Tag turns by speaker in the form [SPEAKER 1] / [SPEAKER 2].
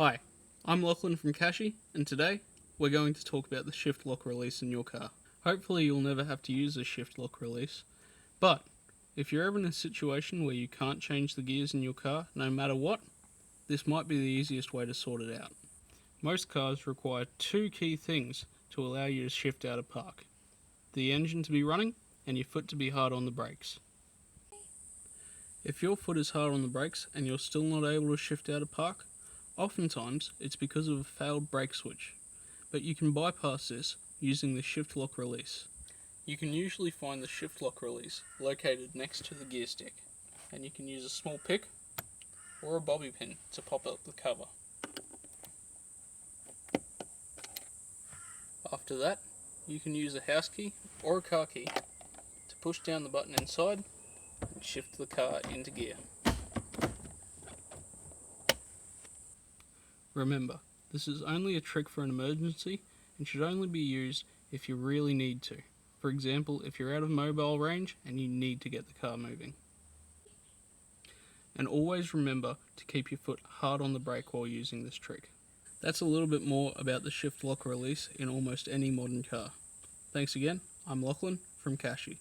[SPEAKER 1] Hi, I'm Lachlan from Kashy, and today we're going to talk about the shift lock release in your car. Hopefully you'll never have to use a shift lock release, but if you're ever in a situation where you can't change the gears in your car no matter what, this might be the easiest way to sort it out. Most cars require two key things to allow you to shift out of park: the engine to be running and your foot to be hard on the brakes. If your foot is hard on the brakes and you're still not able to shift out of park, oftentimes it's because of a failed brake switch, but you can bypass this using the shift lock release. You can usually find the shift lock release located next to the gear stick, and you can use a small pick or a bobby pin to pop up the cover. After that, you can use a house key or a car key to push down the button inside and shift the car into gear. Remember, this is only a trick for an emergency and should only be used if you really need to. For example, if you're out of mobile range and you need to get the car moving. And always remember to keep your foot hard on the brake while using this trick. That's a little bit more about the shift lock release in almost any modern car. Thanks again, I'm Lachlan from Kashy.